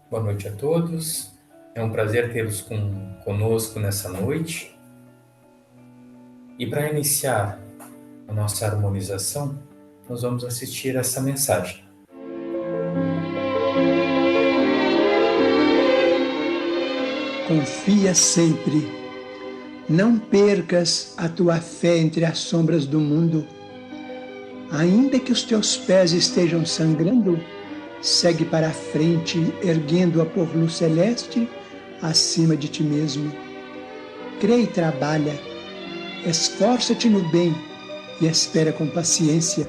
Boa noite a todos. É um prazer tê-los conosco nessa noite. E para iniciar a nossa harmonização, nós vamos assistir essa mensagem. Confia sempre. Não percas a tua fé entre as sombras do mundo. Ainda que os teus pés estejam sangrando, segue para a frente, erguendo-a por luz celeste acima de ti mesmo. Crê e trabalha. Esforça-te no bem e espera com paciência.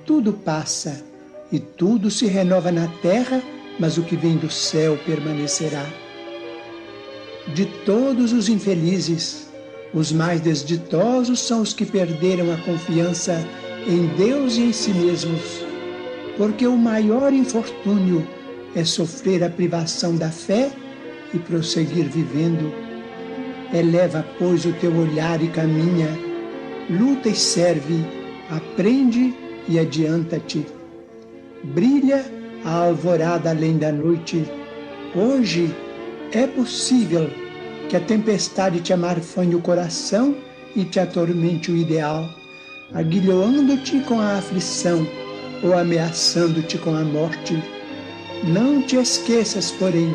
Tudo passa e tudo se renova na terra, mas o que vem do céu permanecerá. De todos os infelizes, os mais desditosos são os que perderam a confiança em Deus e em si mesmos, porque o maior infortúnio é sofrer a privação da fé e prosseguir vivendo. Eleva, pois, o teu olhar e caminha, luta e serve, aprende e adianta-te. Brilha a alvorada além da noite. Hoje é possível que a tempestade te amarfanhe o coração e te atormente o ideal, aguilhoando-te com a aflição ou ameaçando-te com a morte. Não te esqueças, porém,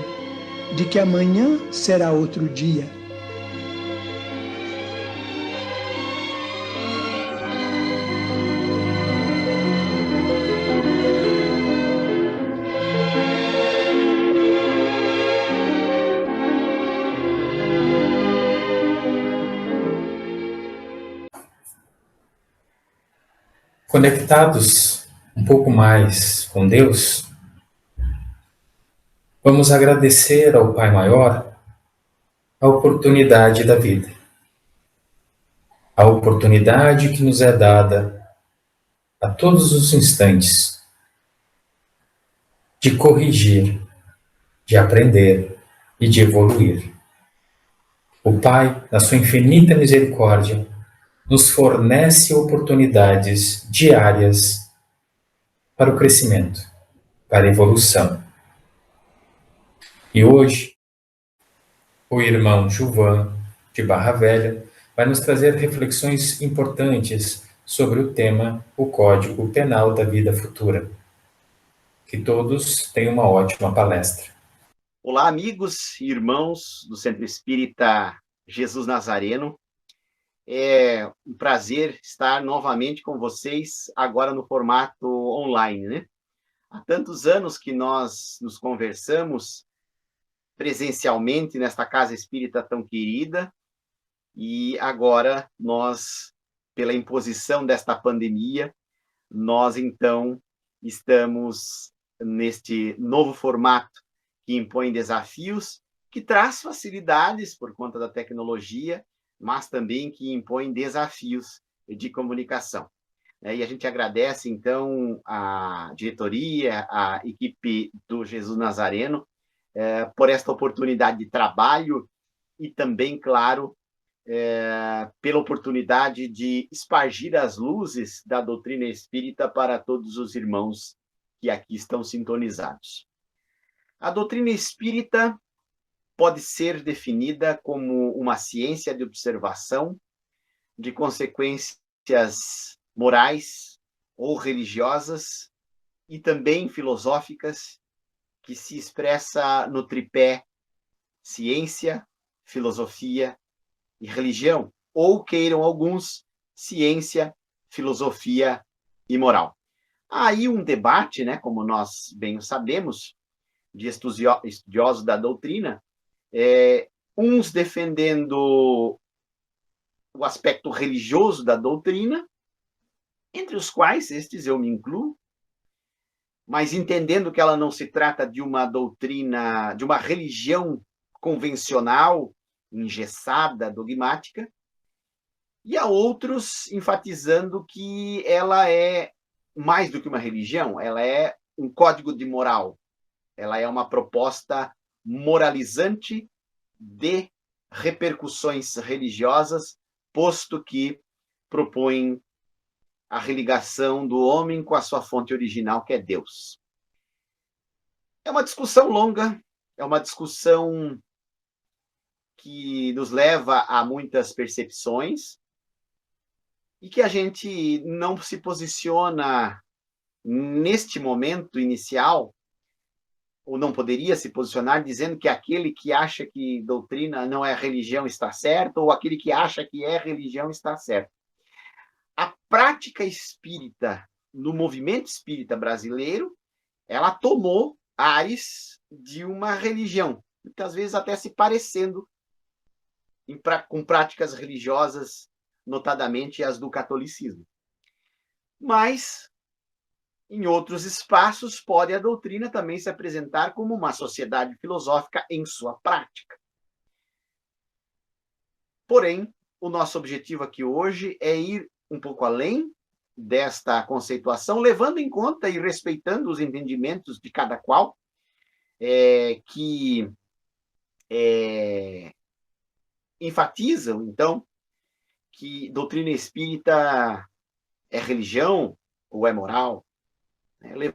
de que amanhã será outro dia. Conectados um pouco mais com Deus, vamos agradecer ao Pai Maior a oportunidade da vida. A oportunidade que nos é dada a todos os instantes de corrigir, de aprender e de evoluir. O Pai, na sua infinita misericórdia, nos fornece oportunidades diárias para o crescimento, para a evolução. E hoje, o irmão Gilvan, de Barra Velha, vai nos trazer reflexões importantes sobre o tema O Código Penal da Vida Futura. Que todos tenham uma ótima palestra. Olá, amigos e irmãos do Centro Espírita Jesus Nazareno. É um prazer estar novamente com vocês, agora no formato online, né? Há tantos anos que nós nos conversamos presencialmente nesta casa espírita tão querida, e agora nós, pela imposição desta pandemia, nós então estamos neste novo formato que impõe desafios, que traz facilidades por conta da tecnologia, mas também que impõe desafios de comunicação. E a gente agradece, então, a diretoria, a equipe do Jesus Nazareno, por esta oportunidade de trabalho e também, claro, pela oportunidade de espargir as luzes da doutrina espírita para todos os irmãos que aqui estão sintonizados. A doutrina espírita pode ser definida como uma ciência de observação de consequências morais ou religiosas e também filosóficas que se expressa no tripé ciência, filosofia e religião, ou queiram alguns, ciência, filosofia e moral. Há aí um debate, né, como nós bem sabemos, de estudiosos da doutrina, uns defendendo o aspecto religioso da doutrina, entre os quais estes eu me incluo, mas entendendo que ela não se trata de uma doutrina, de uma religião convencional, engessada, dogmática, e há outros enfatizando que ela é mais do que uma religião, ela é um código de moral, ela é uma proposta moralizante de repercussões religiosas, posto que propõe a religação do homem com a sua fonte original, que é Deus. É uma discussão longa, é uma discussão que nos leva a muitas percepções e que a gente não se posiciona neste momento inicial, ou não poderia se posicionar, dizendo que aquele que acha que doutrina não é religião está certo, ou aquele que acha que é religião está certo. A prática espírita, no movimento espírita brasileiro, ela tomou ares de uma religião, muitas vezes até se parecendo com práticas religiosas, notadamente as do catolicismo. Mas, em outros espaços, pode a doutrina também se apresentar como uma sociedade filosófica em sua prática. Porém, o nosso objetivo aqui hoje é ir um pouco além desta conceituação, levando em conta e respeitando os entendimentos de cada qual, que enfatizam, então, que doutrina espírita é religião ou é moral, né?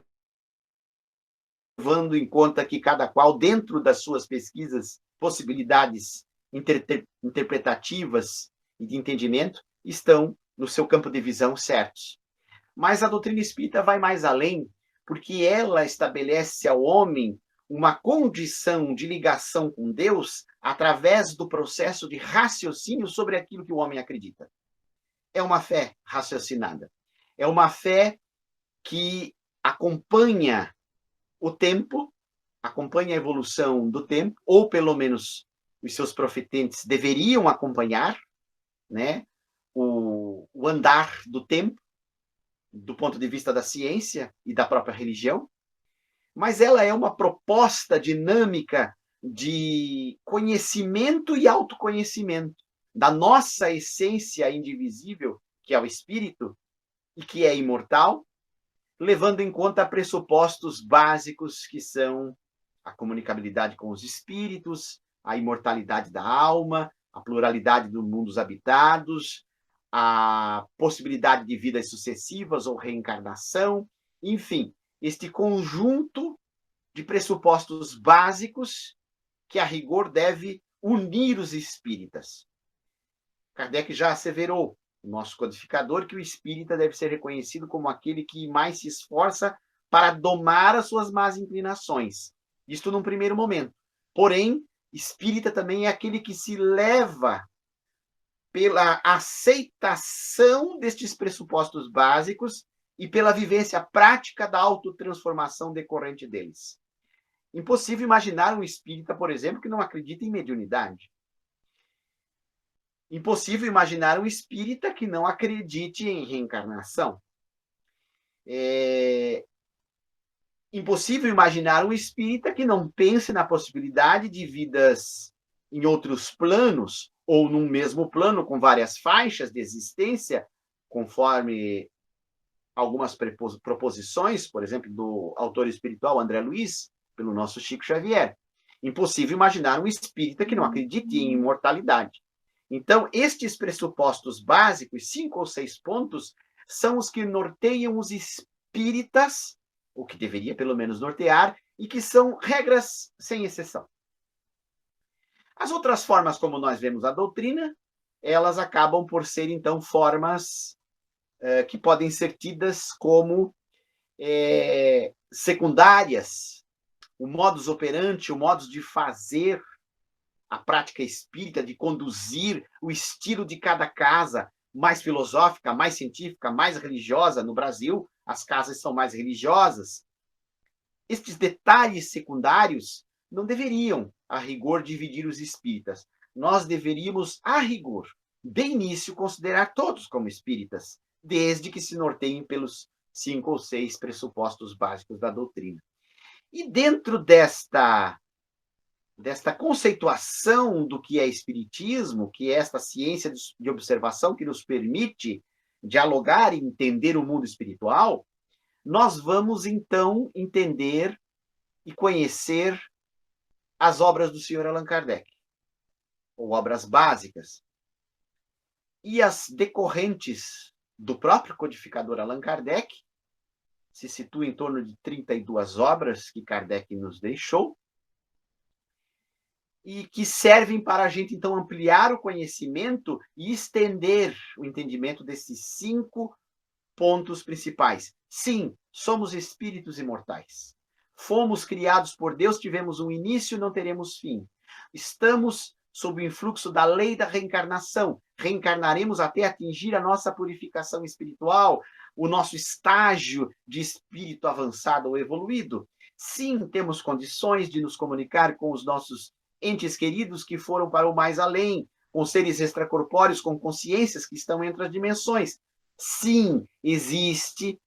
Levando em conta que cada qual, dentro das suas pesquisas, possibilidades interpretativas e de entendimento, estão no seu campo de visão certos. Mas a doutrina espírita vai mais além, porque ela estabelece ao homem uma condição de ligação com Deus através do processo de raciocínio sobre aquilo que o homem acredita. É uma fé raciocinada. É uma fé que acompanha o tempo, acompanha a evolução do tempo, ou pelo menos os seus profetentes deveriam acompanhar, né, o andar do tempo, do ponto de vista da ciência e da própria religião, mas ela é uma proposta dinâmica de conhecimento e autoconhecimento da nossa essência indivisível, que é o espírito, e que é imortal, levando em conta pressupostos básicos que são a comunicabilidade com os espíritos, a imortalidade da alma, a pluralidade dos mundos habitados, a possibilidade de vidas sucessivas ou reencarnação, enfim, este conjunto de pressupostos básicos que, a rigor, deve unir os espíritas. Kardec já asseverou, o nosso codificador, que o espírita deve ser reconhecido como aquele que mais se esforça para domar as suas más inclinações. Isto num primeiro momento. Porém, espírita também é aquele que se leva pela aceitação destes pressupostos básicos e pela vivência prática da autotransformação decorrente deles. Impossível imaginar um espírita, por exemplo, que não acredita em mediunidade. Impossível imaginar um espírita que não acredite em reencarnação. Impossível imaginar um espírita que não pense na possibilidade de vidas em outros planos, ou num mesmo plano com várias faixas de existência, conforme algumas proposições, por exemplo, do autor espiritual André Luiz, pelo nosso Chico Xavier. Impossível imaginar um espírita que não acredite em imortalidade. Então, estes pressupostos básicos, 5 ou 6 pontos, são os que norteiam os espíritas, o que deveria pelo menos nortear, e que são regras sem exceção. As outras formas como nós vemos a doutrina, elas acabam por ser, então, formas que podem ser tidas como secundárias, o modus operandi, o modus de fazer, a prática espírita, de conduzir o estilo de cada casa, mais filosófica, mais científica, mais religiosa. No Brasil, as casas são mais religiosas. Estes detalhes secundários não deveriam, a rigor, dividir os espíritas. Nós deveríamos, a rigor, de início, considerar todos como espíritas, desde que se norteiem pelos 5 ou 6 pressupostos básicos da doutrina. E dentro desta conceituação do que é espiritismo, que é esta ciência de observação que nos permite dialogar e entender o mundo espiritual, nós vamos, então, entender e conhecer as obras do Sr. Allan Kardec, ou obras básicas, e as decorrentes do próprio codificador Allan Kardec, se situa em torno de 32 obras que Kardec nos deixou, e que servem para a gente, então, ampliar o conhecimento e estender o entendimento desses 5 pontos principais. Sim, somos espíritos imortais. Fomos criados por Deus, tivemos um início, não teremos fim. Estamos sob o influxo da lei da reencarnação. Reencarnaremos até atingir a nossa purificação espiritual, o nosso estágio de espírito avançado ou evoluído. Sim, temos condições de nos comunicar com os nossos entes queridos que foram para o mais além, com seres extracorpóreos, com consciências que estão entre as dimensões. Sim, existe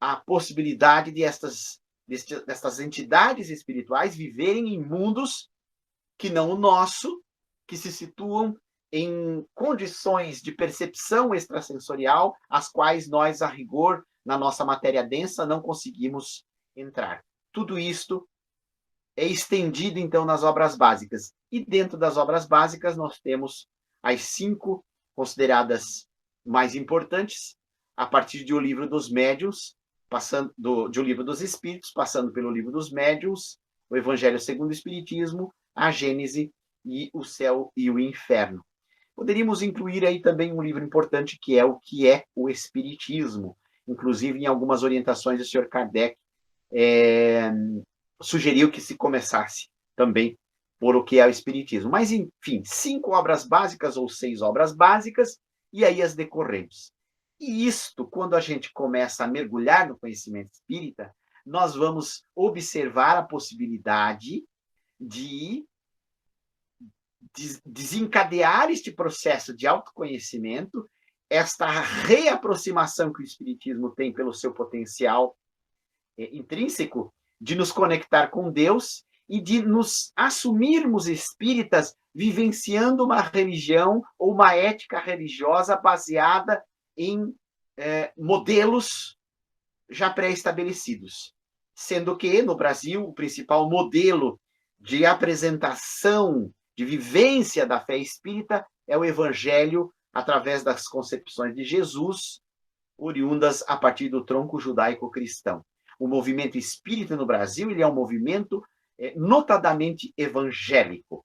a possibilidade de destas entidades espirituais viverem em mundos que não o nosso, que se situam em condições de percepção extrasensorial, as quais nós, a rigor, na nossa matéria densa, não conseguimos entrar. Tudo isto é estendido, então, nas obras básicas. E dentro das obras básicas, nós temos as 5 consideradas mais importantes, a partir de O Livro dos Médiuns, de O Livro dos Espíritos, passando pelo Livro dos Médiuns, o Evangelho segundo o Espiritismo, a Gênese e o Céu e o Inferno. Poderíamos incluir aí também um livro importante, que é O que é o Espiritismo. Inclusive, em algumas orientações, o Sr. Kardec sugeriu que se começasse também por O que é o Espiritismo. Mas, enfim, 5 obras básicas ou 6 obras básicas, e aí as decorrentes. E isto, quando a gente começa a mergulhar no conhecimento espírita, nós vamos observar a possibilidade de desencadear este processo de autoconhecimento, esta reaproximação que o Espiritismo tem pelo seu potencial intrínseco, de nos conectar com Deus e de nos assumirmos espíritas vivenciando uma religião ou uma ética religiosa baseada em modelos já pré-estabelecidos. Sendo que, no Brasil, o principal modelo de apresentação, de vivência da fé espírita é o Evangelho através das concepções de Jesus, oriundas a partir do tronco judaico-cristão. O movimento espírita no Brasil ele é um movimento notadamente evangélico,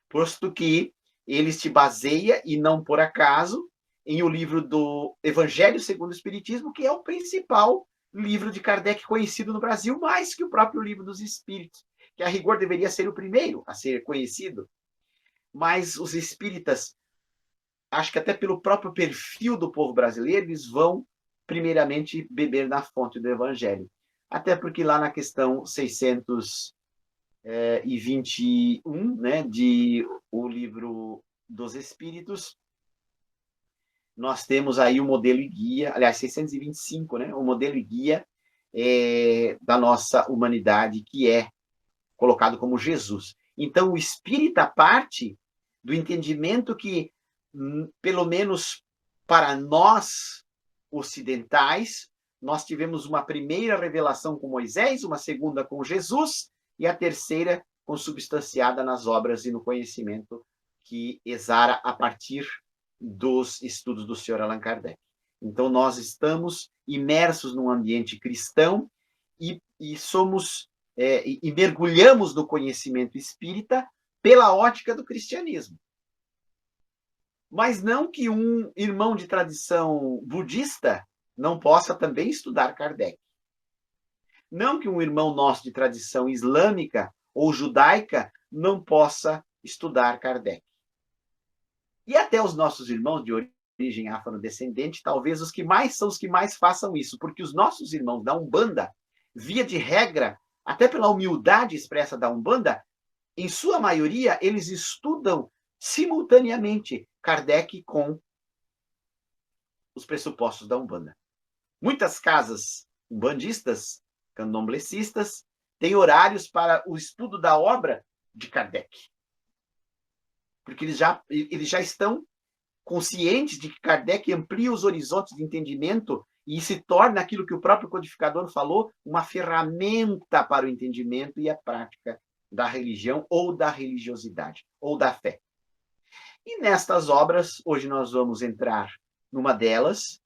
posto que ele se baseia, e não por acaso, em o livro do Evangelho segundo o Espiritismo, que é o principal livro de Kardec conhecido no Brasil, mais que o próprio Livro dos Espíritos, que a rigor deveria ser o primeiro a ser conhecido. Mas os espíritas, acho que até pelo próprio perfil do povo brasileiro, eles vão primeiramente beber na fonte do Evangelho. Até porque lá na questão 621, né, de O Livro dos Espíritos, nós temos aí o modelo e guia, aliás, 625, né, o modelo e guia da nossa humanidade, que é colocado como Jesus. Então, o espírita parte do entendimento que, pelo menos para nós ocidentais, nós tivemos uma primeira revelação com Moisés, uma segunda com Jesus, e a terceira consubstanciada nas obras e no conhecimento que exara a partir dos estudos do Sr. Allan Kardec. Então, nós estamos imersos num ambiente cristão e somos e mergulhamos no conhecimento espírita pela ótica do cristianismo. Mas não que um irmão de tradição budista não possa também estudar Kardec. Não que um irmão nosso de tradição islâmica ou judaica não possa estudar Kardec. E até os nossos irmãos de origem afrodescendente, talvez os que mais façam isso, porque os nossos irmãos da Umbanda, via de regra, até pela humildade expressa da Umbanda, em sua maioria, eles estudam simultaneamente Kardec com os pressupostos da Umbanda. Muitas casas umbandistas, candomblecistas, têm horários para o estudo da obra de Kardec. Porque eles já estão conscientes de que Kardec amplia os horizontes de entendimento e se torna aquilo que o próprio codificador falou, uma ferramenta para o entendimento e a prática da religião ou da religiosidade, ou da fé. E nestas obras, hoje nós vamos entrar numa delas,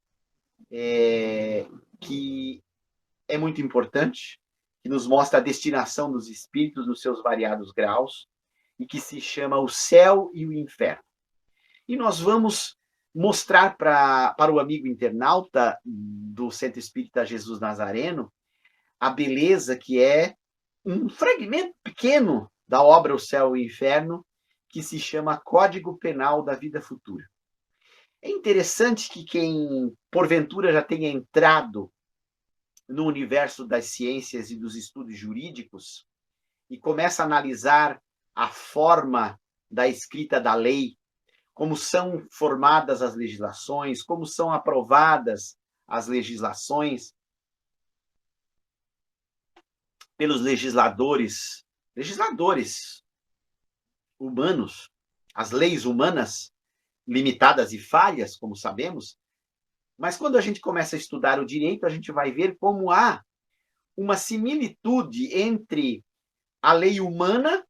que é muito importante, que nos mostra a destinação dos espíritos nos seus variados graus, e que se chama O Céu e o Inferno. E nós vamos mostrar para o amigo internauta do Centro Espírita Jesus Nazareno a beleza que é um fragmento pequeno da obra O Céu e o Inferno, que se chama Código Penal da Vida Futura. É interessante que quem, porventura, já tenha entrado no universo das ciências e dos estudos jurídicos e começa a analisar a forma da escrita da lei, como são formadas as legislações, como são aprovadas as legislações pelos legisladores humanos, as leis humanas, limitadas e falhas, como sabemos, mas quando a gente começa a estudar o direito, a gente vai ver como há uma similitude entre a lei humana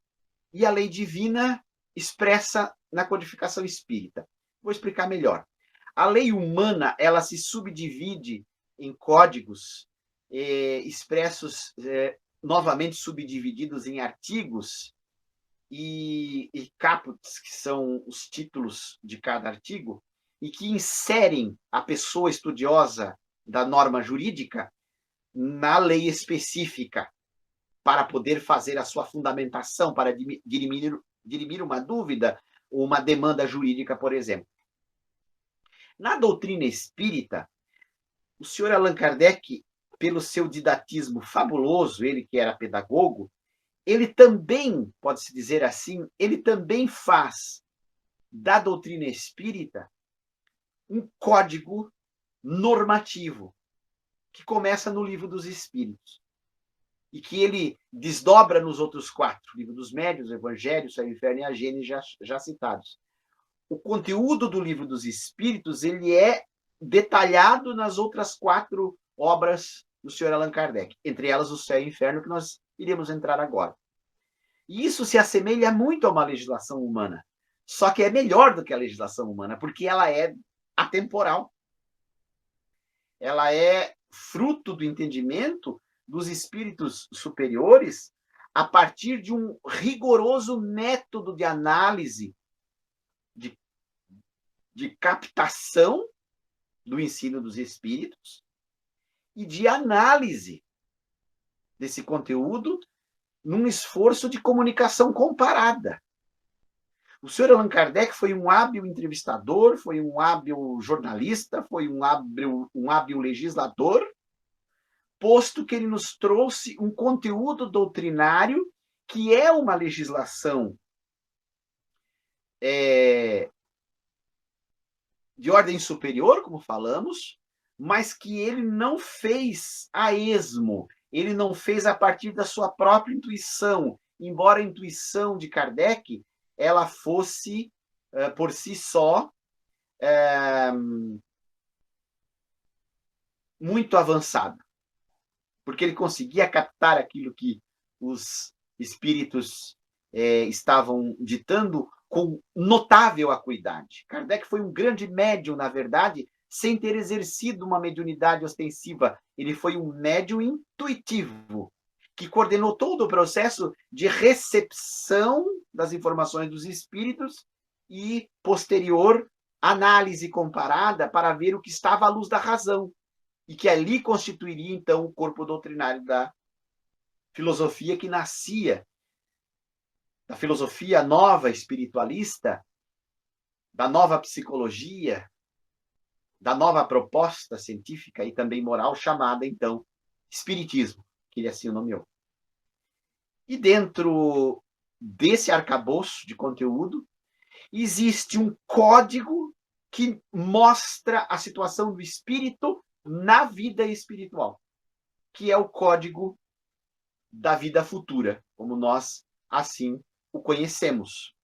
e a lei divina expressa na codificação espírita. Vou explicar melhor. A lei humana, ela se subdivide em códigos expressos, novamente subdivididos em artigos e caputs, que são os títulos de cada artigo, e que inserem a pessoa estudiosa da norma jurídica na lei específica, para poder fazer a sua fundamentação, para dirimir uma dúvida ou uma demanda jurídica, por exemplo. Na doutrina espírita, o senhor Allan Kardec, pelo seu didatismo fabuloso, ele que era pedagogo, ele também, pode-se dizer assim, ele também faz da doutrina espírita um código normativo, que começa no Livro dos Espíritos, e que ele desdobra nos outros 4, Livro dos Médiuns, o Evangelho, o Céu, o Inferno e a Gênesis, já citados. O conteúdo do Livro dos Espíritos, ele é detalhado nas outras 4 obras do Sr. Allan Kardec, entre elas o Céu e o Inferno, que nós iremos entrar agora. E isso se assemelha muito a uma legislação humana, só que é melhor do que a legislação humana, porque ela é atemporal. Ela é fruto do entendimento dos espíritos superiores a partir de um rigoroso método de análise, de captação do ensino dos espíritos e de análise desse conteúdo num esforço de comunicação comparada. O Sr. Allan Kardec foi um hábil entrevistador, foi um hábil jornalista, foi um hábil legislador, posto que ele nos trouxe um conteúdo doutrinário que é uma legislação de ordem superior, como falamos, mas que ele não fez a esmo, ele não fez a partir da sua própria intuição, embora a intuição de Kardec ela fosse, por si só, muito avançada, porque ele conseguia captar aquilo que os espíritos estavam ditando com notável acuidade. Kardec foi um grande médium, na verdade, sem ter exercido uma mediunidade ostensiva. Ele foi um médium intuitivo, que coordenou todo o processo de recepção das informações dos espíritos e posterior análise comparada para ver o que estava à luz da razão, e que ali constituiria, então, o corpo doutrinário da filosofia que nascia, da filosofia nova espiritualista, da nova psicologia, da nova proposta científica e também moral, chamada, então, espiritismo, que ele assim o nomeou. E dentro desse arcabouço de conteúdo, existe um código que mostra a situação do espírito na vida espiritual, que é o código da vida futura, como nós assim o conhecemos.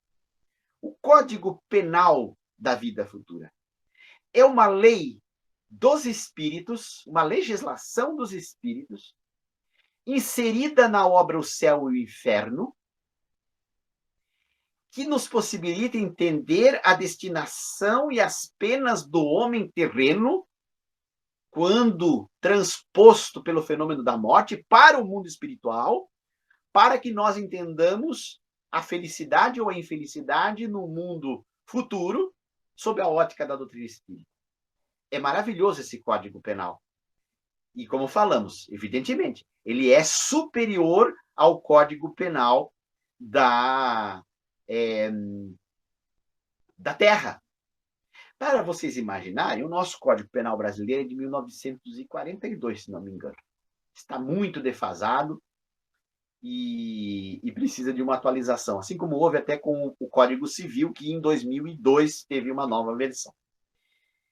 O Código Penal da Vida Futura é uma lei dos espíritos, uma legislação dos espíritos, inserida na obra O Céu e o Inferno, que nos possibilita entender a destinação e as penas do homem terreno quando transposto pelo fenômeno da morte para o mundo espiritual, para que nós entendamos a felicidade ou a infelicidade no mundo futuro, sob a ótica da doutrina espírita. É maravilhoso esse Código Penal. E como falamos, evidentemente, ele é superior ao Código Penal da Terra. Para vocês imaginarem, o nosso Código Penal brasileiro é de 1942, se não me engano. Está muito defasado e precisa de uma atualização, assim como houve até com o Código Civil, que em 2002 teve uma nova versão.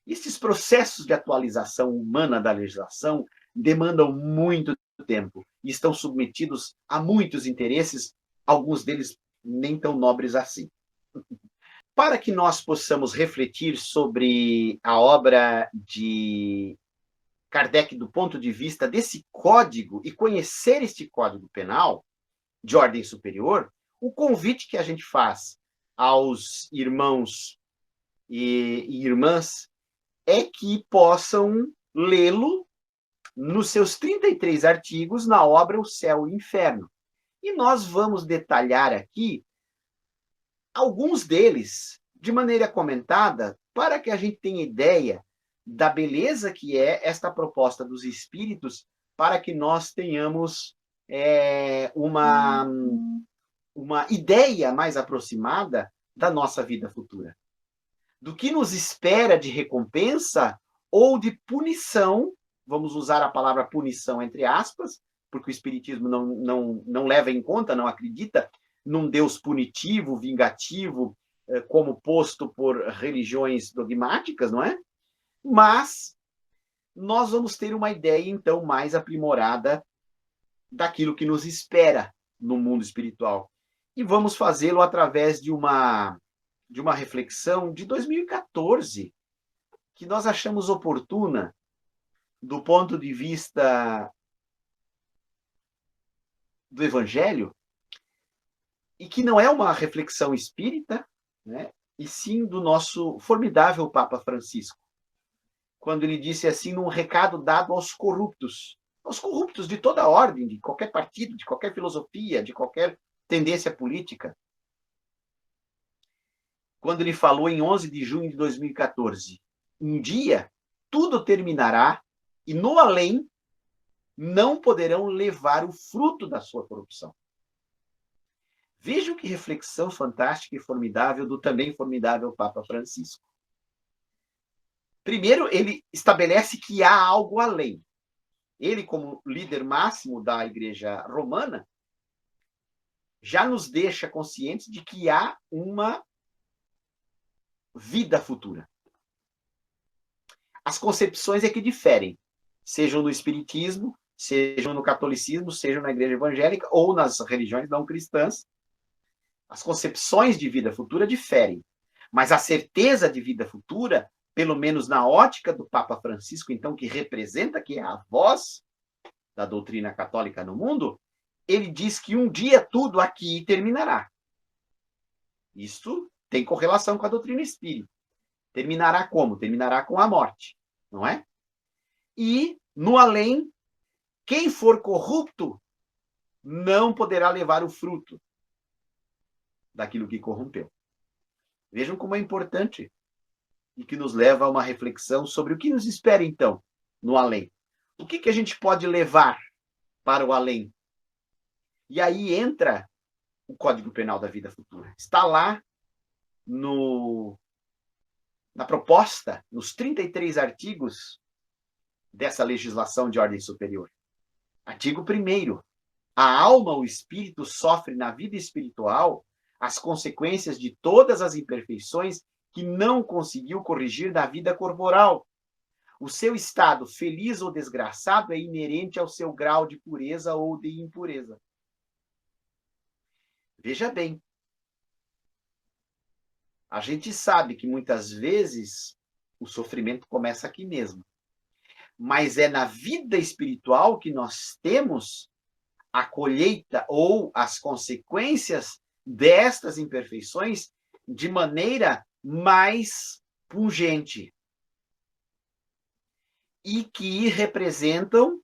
Esses processos de atualização humana da legislação demandam muito tempo e estão submetidos a muitos interesses, alguns deles nem tão nobres assim. Para que nós possamos refletir sobre a obra de Kardec do ponto de vista desse código e conhecer este Código Penal de ordem superior, o convite que a gente faz aos irmãos e irmãs é que possam lê-lo nos seus 33 artigos na obra O Céu e o Inferno. E nós vamos detalhar aqui alguns deles de maneira comentada para que a gente tenha ideia da beleza que é esta proposta dos espíritos para que nós tenhamos uma ideia mais aproximada da nossa vida futura. Do que nos espera de recompensa ou de punição, vamos usar a palavra punição entre aspas, porque o Espiritismo não leva em conta, não acredita num Deus punitivo, vingativo, como posto por religiões dogmáticas, não é? Mas nós vamos ter uma ideia, então, mais aprimorada daquilo que nos espera no mundo espiritual. E vamos fazê-lo através de uma reflexão de 2014, que nós achamos oportuna do ponto de vista do Evangelho, e que não é uma reflexão espírita, né? E sim do nosso formidável Papa Francisco, quando ele disse assim, num recado dado aos corruptos de toda ordem, de qualquer partido, de qualquer filosofia, de qualquer tendência política, quando ele falou em 11 de junho de 2014, um dia tudo terminará e no além não poderão levar o fruto da sua corrupção. Vejam que reflexão fantástica e formidável do também formidável Papa Francisco. Primeiro, ele estabelece que há algo além. Ele, como líder máximo da Igreja Romana, já nos deixa conscientes de que há uma vida futura. As concepções é que diferem, sejam no Espiritismo, sejam no catolicismo, sejam na Igreja Evangélica ou nas religiões não cristãs. As concepções de vida futura diferem, mas a certeza de vida futura, pelo menos na ótica do Papa Francisco, então, que representa, que é a voz da doutrina católica no mundo, ele diz que um dia tudo aqui terminará. Isto tem correlação com a doutrina espírita. Terminará como? Terminará com a morte, não é? E, no além, quem for corrupto não poderá levar o fruto daquilo que corrompeu. Vejam como é importante e que nos leva a uma reflexão sobre o que nos espera, então, no além. O que a gente pode levar para o além? E aí entra o Código Penal da Vida Futura. Está lá na proposta, nos 33 artigos dessa legislação de ordem superior. Artigo 1º. A alma, o espírito, sofre na vida espiritual as consequências de todas as imperfeições que não conseguiu corrigir na vida corporal. O seu estado, feliz ou desgraçado, é inerente ao seu grau de pureza ou de impureza. Veja bem, a gente sabe que muitas vezes o sofrimento começa aqui mesmo. Mas é na vida espiritual que nós temos a colheita ou as consequências destas imperfeições de maneira mais pungente. e que representam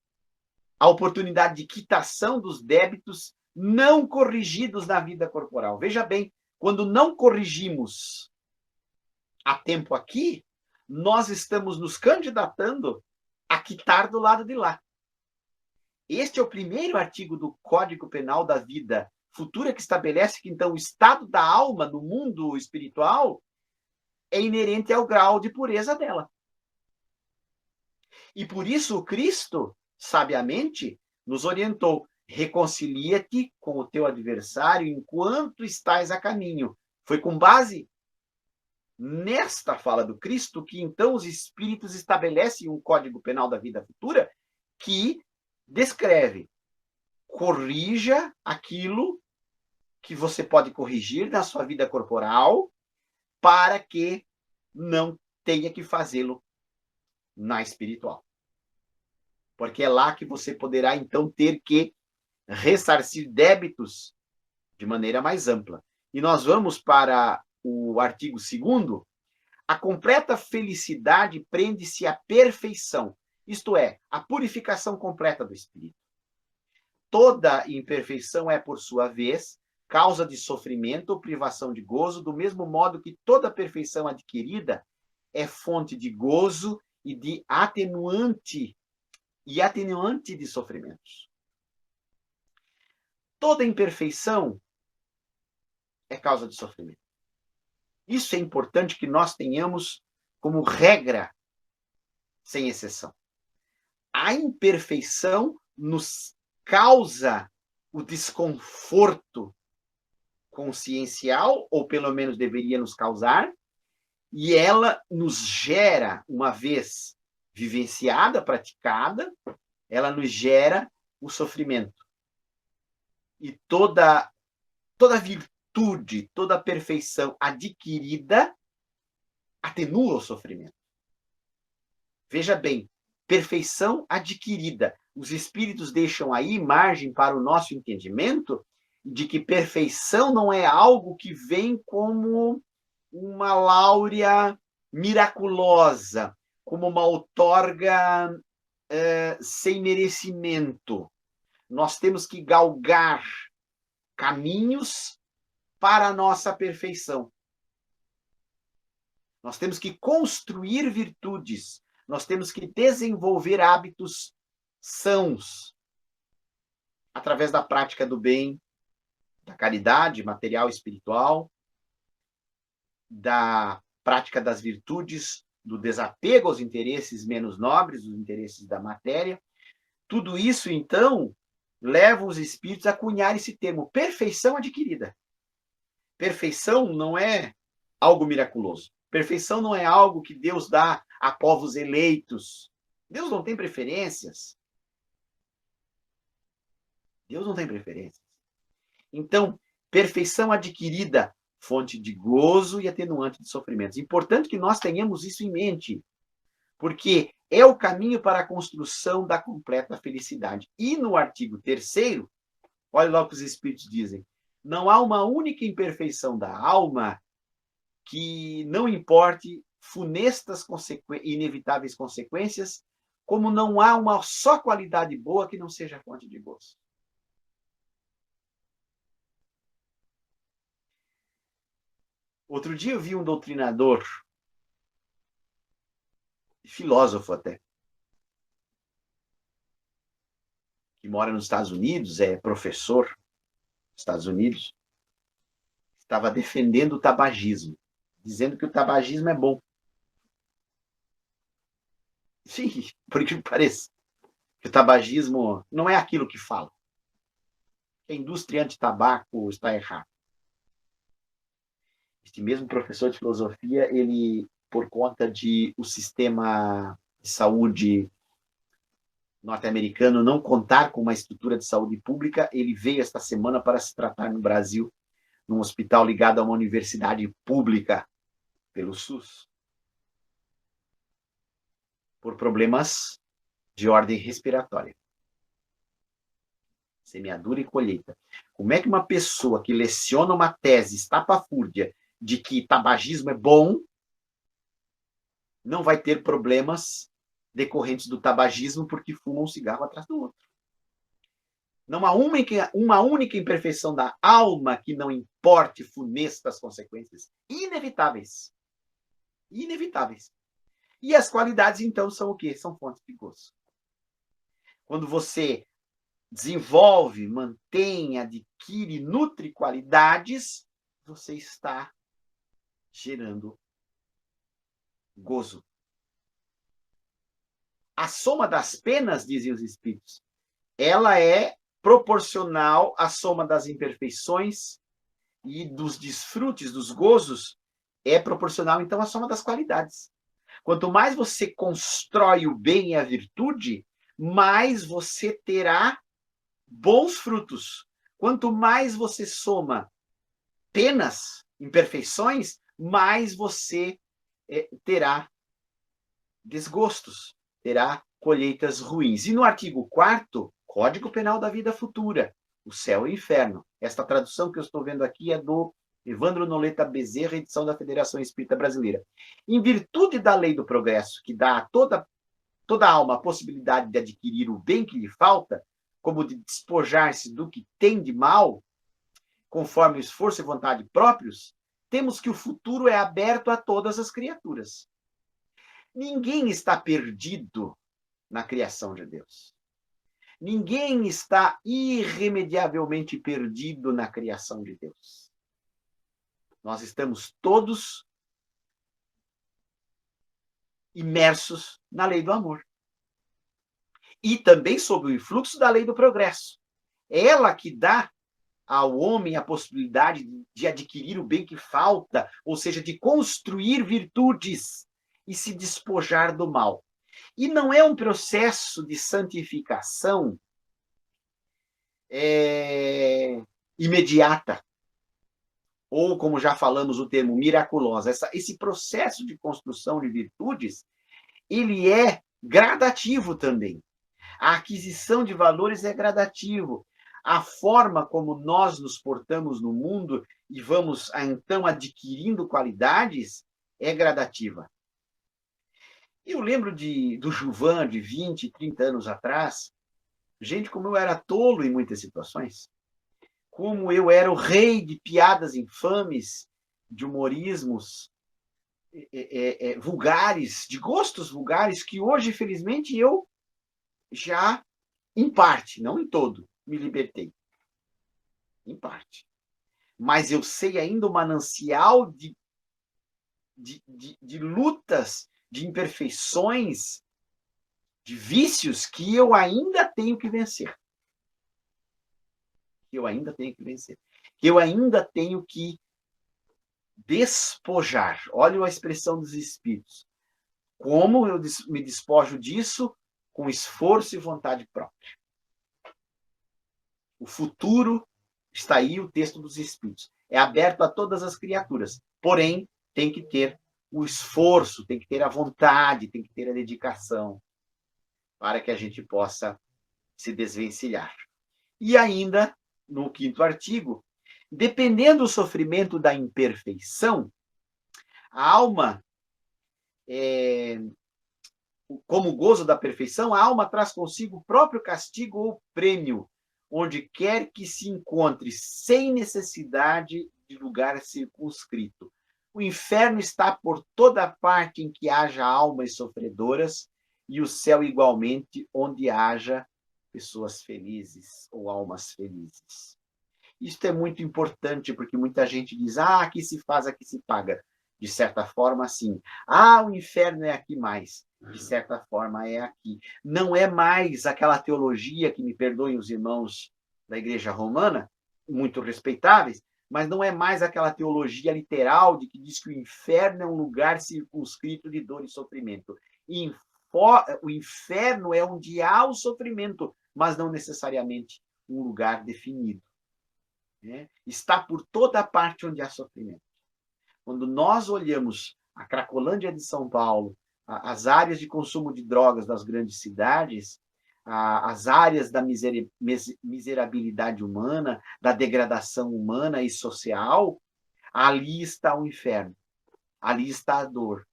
a oportunidade de quitação dos débitos não corrigidos na vida corporal. Veja bem, quando não corrigimos a tempo aqui, nós estamos nos candidatando a quitar do lado de lá. Este é o primeiro artigo do Código Penal da Vida Futura, que estabelece que, então, o estado da alma no mundo espiritual é inerente ao grau de pureza dela. E por isso o Cristo, sabiamente, nos orientou: reconcilia-te com o teu adversário enquanto estás a caminho. Foi com base nesta fala do Cristo que, então, os espíritos estabelecem um Código Penal da Vida Futura que descreve: corrija aquilo que você pode corrigir na sua vida corporal para que não tenha que fazê-lo na espiritual. Porque é lá que você poderá, então, ter que ressarcir débitos de maneira mais ampla. E nós vamos para o artigo 2º. A completa felicidade prende-se à perfeição, isto é, a purificação completa do espírito. Toda imperfeição é, por sua vez, causa de sofrimento ou privação de gozo, do mesmo modo que toda perfeição adquirida é fonte de gozo e de atenuante de sofrimentos. Toda imperfeição é causa de sofrimento. Isso é importante que nós tenhamos como regra, sem exceção. A imperfeição nos causa o desconforto consciencial, ou pelo menos deveria nos causar, e ela nos gera, uma vez vivenciada, praticada, ela nos gera o sofrimento. E toda virtude, toda perfeição adquirida atenua o sofrimento. Veja bem, perfeição adquirida. Os espíritos deixam aí margem para o nosso entendimento de que perfeição não é algo que vem como uma láurea miraculosa, como uma outorga sem merecimento. Nós temos que galgar caminhos para a nossa perfeição. Nós temos que construir virtudes. Nós temos que desenvolver hábitos sãos através da prática do bem, da caridade material e espiritual, da prática das virtudes, do desapego aos interesses menos nobres, os interesses da matéria. Tudo isso, então, leva os espíritos a cunhar esse termo, perfeição adquirida. Perfeição não é algo miraculoso. Perfeição não é algo que Deus dá a povos eleitos. Deus não tem preferências. Deus não tem preferências. Então, perfeição adquirida, fonte de gozo e atenuante de sofrimentos. Importante que nós tenhamos isso em mente, porque é o caminho para a construção da completa felicidade. E no artigo 3º, olha lá o que os espíritos dizem: não há uma única imperfeição da alma que não importe funestas e inevitáveis consequências, como não há uma só qualidade boa que não seja fonte de gozo. Outro dia eu vi um doutrinador, filósofo até, que mora nos Estados Unidos, é professor nos Estados Unidos, estava defendendo o tabagismo, dizendo que o tabagismo é bom. Sim, por incrível que pareça, que o tabagismo não é aquilo que fala. A indústria anti-tabaco está errada. Este mesmo professor de filosofia, ele, por conta de o sistema de saúde norte-americano não contar com uma estrutura de saúde pública, ele veio esta semana para se tratar no Brasil, num hospital ligado a uma universidade pública, pelo SUS, por problemas de ordem respiratória. Semeadura e colheita. Como é que uma pessoa que leciona uma tese estapafúrdia de que tabagismo é bom não vai ter problemas decorrentes do tabagismo porque fumam um cigarro atrás do outro. Não há uma única imperfeição da alma que não importe funestas consequências inevitáveis. Inevitáveis. E as qualidades, então, são o quê? São fontes de gozo. Quando você desenvolve, mantém, adquire, nutre qualidades, você está gerando gozo. A soma das penas, dizem os espíritos, ela é proporcional à soma das imperfeições e dos desfrutes, dos gozos, é proporcional, então, à soma das qualidades. Quanto mais você constrói o bem e a virtude, mais você terá bons frutos. Quanto mais você soma penas, imperfeições, mais você terá desgostos, terá colheitas ruins. E no artigo 4º, Código Penal da Vida Futura, o céu e o inferno. Esta tradução que eu estou vendo aqui é do Evandro Noleta Bezerra, edição da Federação Espírita Brasileira. Em virtude da lei do progresso, que dá a toda alma a possibilidade de adquirir o bem que lhe falta, como de despojar-se do que tem de mal, conforme o esforço e vontade próprios, temos que o futuro é aberto a todas as criaturas. Ninguém está perdido na criação de Deus. Ninguém está irremediavelmente perdido na criação de Deus. Nós estamos todos imersos na lei do amor. E também sob o influxo da lei do progresso. É ela que dá ao homem a possibilidade de adquirir o bem que falta, ou seja, de construir virtudes e se despojar do mal. E não é um processo de santificação imediata, ou, como já falamos o termo, miraculosa. Esse processo de construção de virtudes, ele é gradativo também. A aquisição de valores é gradativo. A forma como nós nos portamos no mundo e vamos, então, adquirindo qualidades é gradativa. Eu lembro do Juvan, de 20, 30 anos atrás, gente, como eu era tolo em muitas situações, como eu era o rei de piadas infames, de humorismos vulgares, de gostos vulgares, que hoje, infelizmente, eu já, em parte, não em todo, me libertei. Em parte. Mas eu sei ainda o manancial de lutas, de imperfeições, de vícios que eu ainda tenho que vencer. Que eu ainda tenho que vencer. Que eu ainda tenho que despojar. Olha a expressão dos espíritos. Como eu me despojo disso? Com esforço e vontade própria. O futuro está aí, o texto dos espíritos. É aberto a todas as criaturas. Porém, tem que ter o esforço, tem que ter a vontade, tem que ter a dedicação para que a gente possa se desvencilhar. E ainda, no 5º artigo, dependendo do sofrimento da imperfeição, a alma, como gozo da perfeição, a alma traz consigo o próprio castigo ou prêmio, onde quer que se encontre, sem necessidade de lugar circunscrito. O inferno está por toda parte em que haja almas sofredoras, e o céu igualmente onde haja pessoas felizes ou almas felizes. Isto é muito importante, porque muita gente diz, aqui se faz, aqui se paga. De certa forma, sim. O inferno é aqui mais. De certa forma, é aqui. Não é mais aquela teologia, que me perdoem os irmãos da Igreja Romana, muito respeitáveis, mas não é mais aquela teologia literal de que diz que o inferno é um lugar circunscrito de dor e sofrimento. O inferno é onde há o sofrimento, mas não necessariamente um lugar definido. Está por toda parte onde há sofrimento. Quando nós olhamos a Cracolândia de São Paulo, as áreas de consumo de drogas das grandes cidades, as áreas da miserabilidade humana, da degradação humana e social, ali está o inferno, ali está a dor.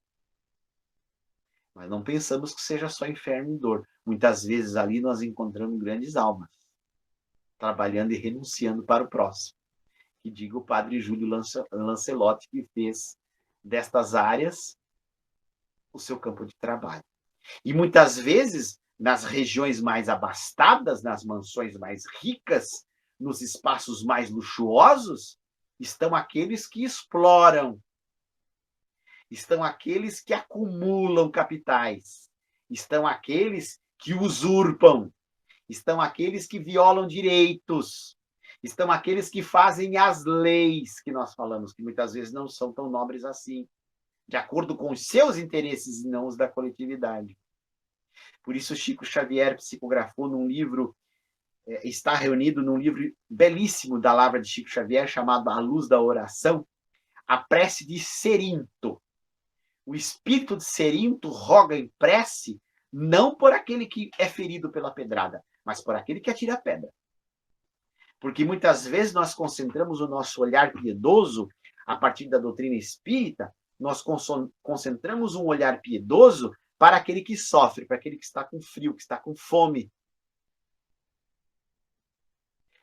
Mas não pensamos que seja só inferno e dor. Muitas vezes ali nós encontramos grandes almas, trabalhando e renunciando para o próximo. Que diga o padre Júlio Lancelotti, que fez destas áreas o seu campo de trabalho. E muitas vezes, nas regiões mais abastadas, nas mansões mais ricas, nos espaços mais luxuosos, estão aqueles que exploram, estão aqueles que acumulam capitais, estão aqueles que usurpam, estão aqueles que violam direitos, estão aqueles que fazem as leis que nós falamos, que muitas vezes não são tão nobres assim, de acordo com os seus interesses e não os da coletividade. Por isso, Chico Xavier psicografou num livro, está reunido num livro belíssimo da Lavra de Chico Xavier, chamado A Luz da Oração, a prece de Cerinto. O espírito de Cerinto roga em prece não por aquele que é ferido pela pedrada, mas por aquele que atira a pedra. Porque muitas vezes nós concentramos o nosso olhar piedoso, a partir da doutrina espírita, nós concentramos um olhar piedoso para aquele que sofre, para aquele que está com frio, que está com fome.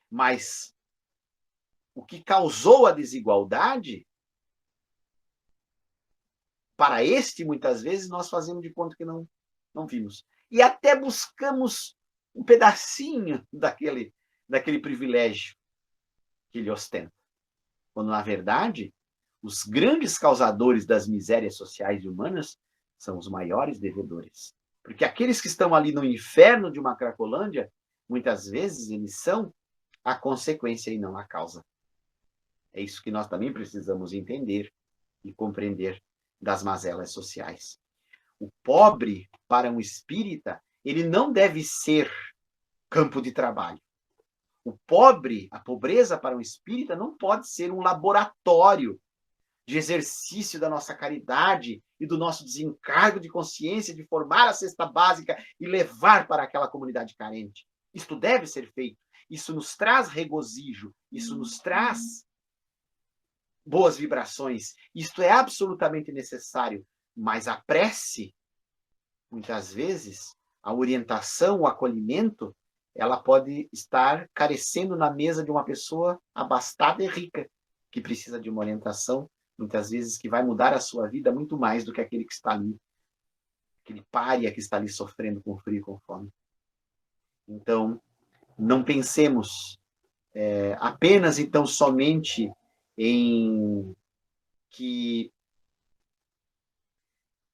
Mas o que causou a desigualdade, para este, muitas vezes, nós fazemos de conta que não vimos. E até buscamos um pedacinho daquele privilégio que ele ostenta. Quando, na verdade, os grandes causadores das misérias sociais e humanas são os maiores devedores. Porque aqueles que estão ali no inferno de uma Cracolândia, muitas vezes eles são a consequência e não a causa. É isso que nós também precisamos entender e compreender das mazelas sociais. O pobre, para um espírita, ele não deve ser campo de trabalho. O pobre, a pobreza para um espírita não pode ser um laboratório de exercício da nossa caridade e do nosso desencargo de consciência de formar a cesta básica e levar para aquela comunidade carente. Isto deve ser feito. Isso nos traz regozijo, isso nos traz boas vibrações. Isto é absolutamente necessário. Mas a prece, muitas vezes, a orientação, o acolhimento, ela pode estar carecendo na mesa de uma pessoa abastada e rica, que precisa de uma orientação, muitas vezes, que vai mudar a sua vida muito mais do que aquele que está ali, aquele pária que está ali sofrendo com frio e com fome. Então, não pensemos apenas, então, somente em que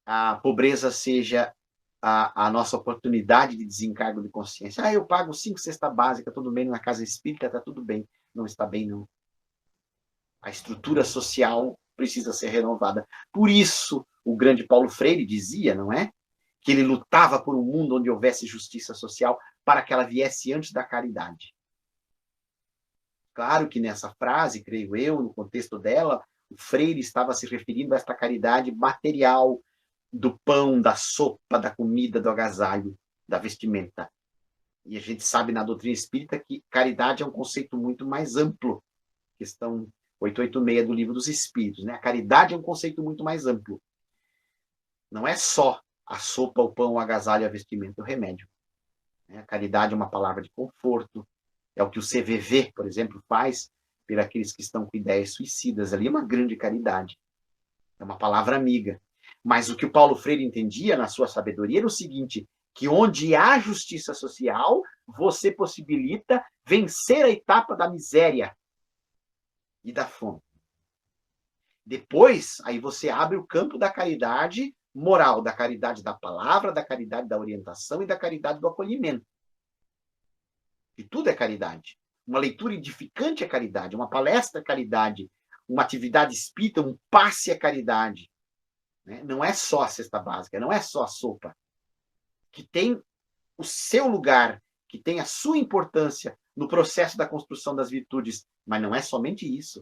a pobreza seja a nossa oportunidade de desencargo de consciência. Eu pago 5 cesta básica, tudo bem, na casa espírita, está tudo bem. Não está bem, não. A estrutura social precisa ser renovada. Por isso, o grande Paulo Freire dizia, não é? Que ele lutava por um mundo onde houvesse justiça social para que ela viesse antes da caridade. Claro que nessa frase, creio eu, no contexto dela, o Freire estava se referindo a esta caridade material, do pão, da sopa, da comida, do agasalho, da vestimenta. E a gente sabe na doutrina espírita que caridade é um conceito muito mais amplo. Questão 886 do Livro dos Espíritos, né? A caridade é um conceito muito mais amplo. Não é só a sopa, o pão, o agasalho, a vestimenta, o remédio. A caridade é uma palavra de conforto. É o que o CVV, por exemplo, faz por aqueles que estão com ideias suicidas. Ali é uma grande caridade. É uma palavra amiga. Mas o que o Paulo Freire entendia na sua sabedoria era o seguinte, que onde há justiça social, você possibilita vencer a etapa da miséria e da fome. Depois, aí você abre o campo da caridade moral, da caridade da palavra, da caridade da orientação e da caridade do acolhimento. E tudo é caridade. Uma leitura edificante é caridade, uma palestra é caridade, uma atividade espírita, um passe é caridade. Não é só a cesta básica, não é só a sopa. Que tem o seu lugar, que tem a sua importância no processo da construção das virtudes, mas não é somente isso.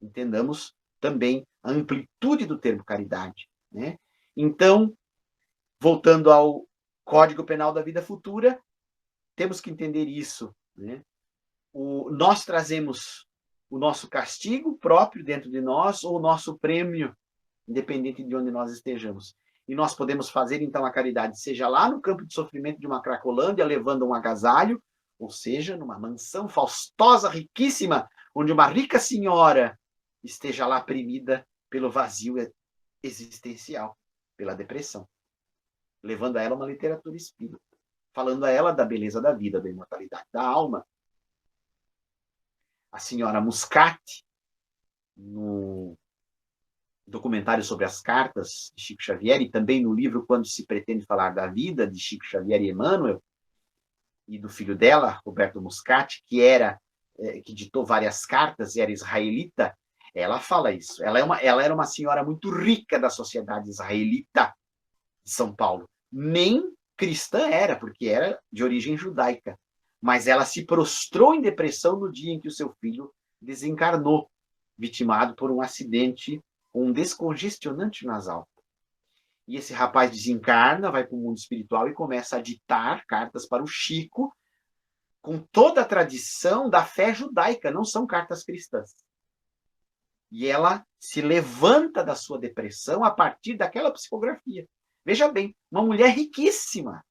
Entendamos também a amplitude do termo caridade. Então, voltando ao Código Penal da Vida Futura, temos que entender isso. Nós trazemos o nosso castigo próprio dentro de nós ou o nosso prêmio, independente de onde nós estejamos. E nós podemos fazer, então, a caridade, seja lá no campo de sofrimento de uma Cracolândia, levando um agasalho, ou seja, numa mansão faustosa, riquíssima, onde uma rica senhora esteja lá oprimida pelo vazio existencial, pela depressão, levando a ela uma literatura espírita, falando a ela da beleza da vida, da imortalidade da alma. A senhora Muscati, no documentário sobre as cartas de Chico Xavier, e também no livro Quando se pretende falar da vida, de Chico Xavier e Emmanuel, e do filho dela, Roberto Muscati, que ditou várias cartas e era israelita, ela fala isso. Ela era uma senhora muito rica da sociedade israelita de São Paulo. Nem cristã era, porque era de origem judaica. Mas ela se prostrou em depressão no dia em que o seu filho desencarnou, vitimado por um acidente, um descongestionante nasal. E esse rapaz desencarna, vai para o mundo espiritual e começa a ditar cartas para o Chico, com toda a tradição da fé judaica, não são cartas cristãs. E ela se levanta da sua depressão a partir daquela psicografia. Veja bem, uma mulher riquíssima,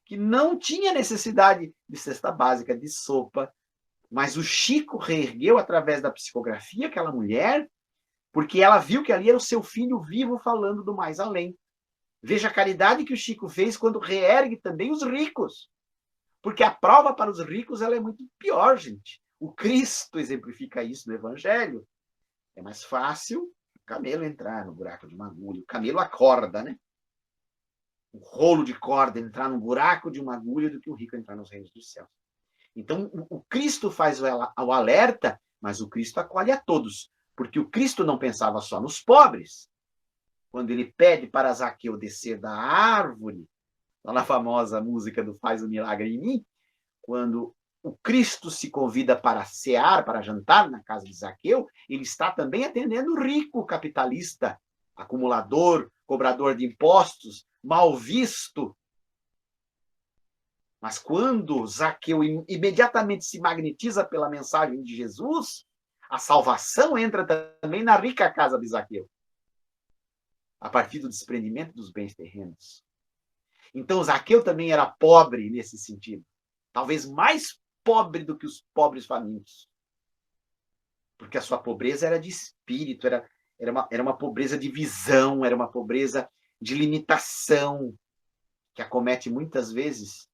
que não tinha necessidade de cesta básica, de sopa, mas o Chico reergueu através da psicografia aquela mulher, porque ela viu que ali era o seu filho vivo falando do mais além. Veja a caridade que o Chico fez quando reergue também os ricos. Porque a prova para os ricos ela é muito pior, gente. O Cristo exemplifica isso no Evangelho. É mais fácil o camelo entrar no buraco de uma agulha. O camelo acorda, né? Um rolo de corda entrar no buraco de uma agulha do que o rico entrar nos reinos dos céus. Então, o Cristo faz o alerta, mas o Cristo acolhe a todos. Porque o Cristo não pensava só nos pobres. Quando ele pede para Zaqueu descer da árvore, lá na famosa música do Faz o Milagre em Mim, quando o Cristo se convida para cear, para jantar na casa de Zaqueu, ele está também atendendo o rico capitalista, acumulador, cobrador de impostos, mal visto. Mas quando Zaqueu imediatamente se magnetiza pela mensagem de Jesus, a salvação entra também na rica casa de Zaqueu, a partir do desprendimento dos bens terrenos. Então, Zaqueu também era pobre nesse sentido. Talvez mais pobre do que os pobres famintos. Porque a sua pobreza era de espírito, era uma pobreza de visão, era uma pobreza de limitação, que acomete muitas vezes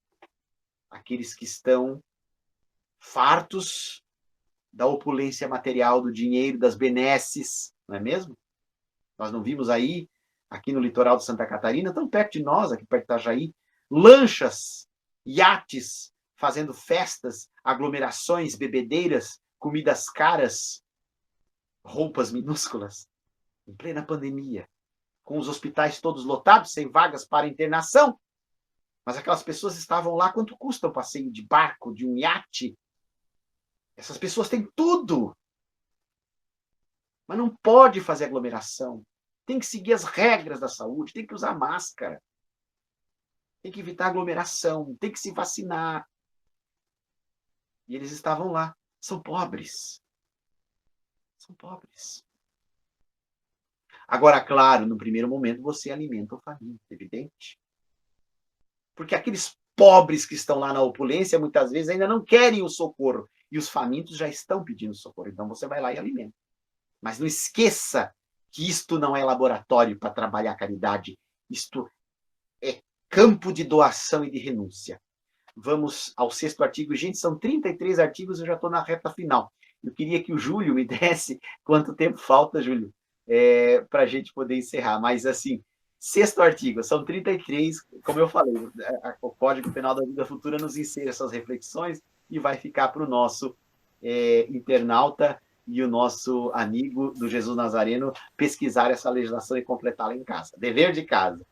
aqueles que estão fartos da opulência material, do dinheiro, das benesses, não é mesmo? Nós não vimos aí, aqui no litoral de Santa Catarina, tão perto de nós, aqui perto de Itajaí, lanchas, iates, fazendo festas, aglomerações, bebedeiras, comidas caras, roupas minúsculas, em plena pandemia, com os hospitais todos lotados, sem vagas para internação. Mas aquelas pessoas estavam lá, quanto custa um passeio de barco, de um iate? Essas pessoas têm tudo, mas não pode fazer aglomeração. Tem que seguir as regras da saúde, tem que usar máscara, tem que evitar aglomeração, tem que se vacinar. E eles estavam lá. São pobres. São pobres. Agora, claro, no primeiro momento você alimenta o faminto, evidente. Porque aqueles pobres que estão lá na opulência, muitas vezes ainda não querem o socorro. E os famintos já estão pedindo socorro. Então você vai lá e alimenta. Mas não esqueça que isto não é laboratório para trabalhar a caridade. Isto é campo de doação e de renúncia. Vamos ao 6º artigo. Gente, são 33 artigos, eu já estou na reta final. Eu queria que o Júlio me desse quanto tempo falta, Júlio, para a gente poder encerrar. Mas, assim, 6º artigo, são 33, como eu falei, o Código Penal da Vida Futura nos insere essas reflexões e vai ficar para o nosso internauta e o nosso amigo do Jesus Nazareno pesquisar essa legislação e completá-la em casa. Dever de casa.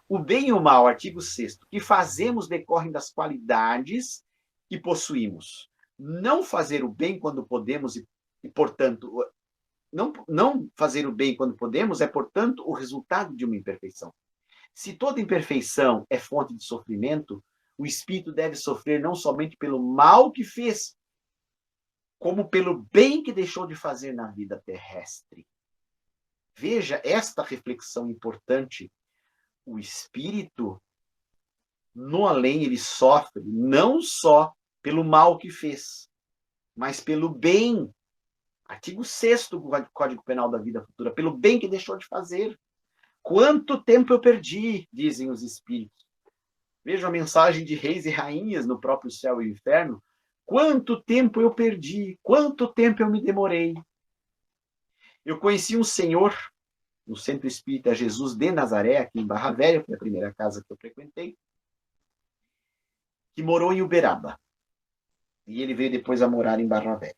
O bem e o mal, artigo 6º, que fazemos decorrem das qualidades que possuímos. Não fazer o bem quando podemos e portanto, não fazer o bem quando podemos é, portanto, o resultado de uma imperfeição. Se toda imperfeição é fonte de sofrimento, o espírito deve sofrer não somente pelo mal que fez, como pelo bem que deixou de fazer na vida terrestre. Veja esta reflexão importante. O espírito, no além, ele sofre não só pelo mal que fez, mas pelo bem. Artigo 6º do Código Penal da Vida Futura, pelo bem que deixou de fazer. Quanto tempo eu perdi, dizem os espíritos. Veja a mensagem de reis e rainhas no próprio céu e inferno. Quanto tempo eu perdi, quanto tempo eu me demorei. Eu conheci um senhor no Centro Espírita Jesus de Nazaré, aqui em Barra Velha, foi a primeira casa que eu frequentei, que morou em Uberaba. E ele veio depois a morar em Barra Velha.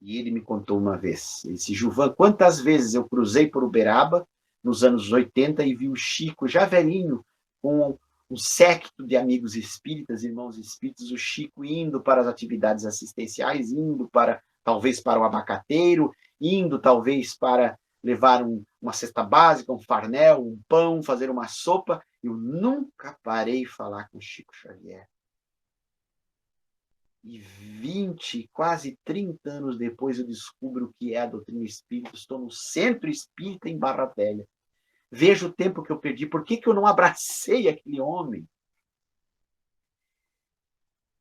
E ele me contou uma vez, ele disse: Gilvan, quantas vezes eu cruzei por Uberaba nos anos 80 e vi o Chico, já velhinho, com um séquito de amigos espíritas, irmãos espíritas, o Chico indo para as atividades assistenciais, indo para, talvez, para o abacateiro, indo, talvez, para levar uma cesta básica, um farnel, um pão, fazer uma sopa. Eu nunca parei de falar com o Chico Xavier. E 20, quase 30 anos depois, eu descubro o que é a doutrina espírita. Estou no Centro Espírita em Barra Velha. Vejo o tempo que eu perdi. Por que eu não abracei aquele homem?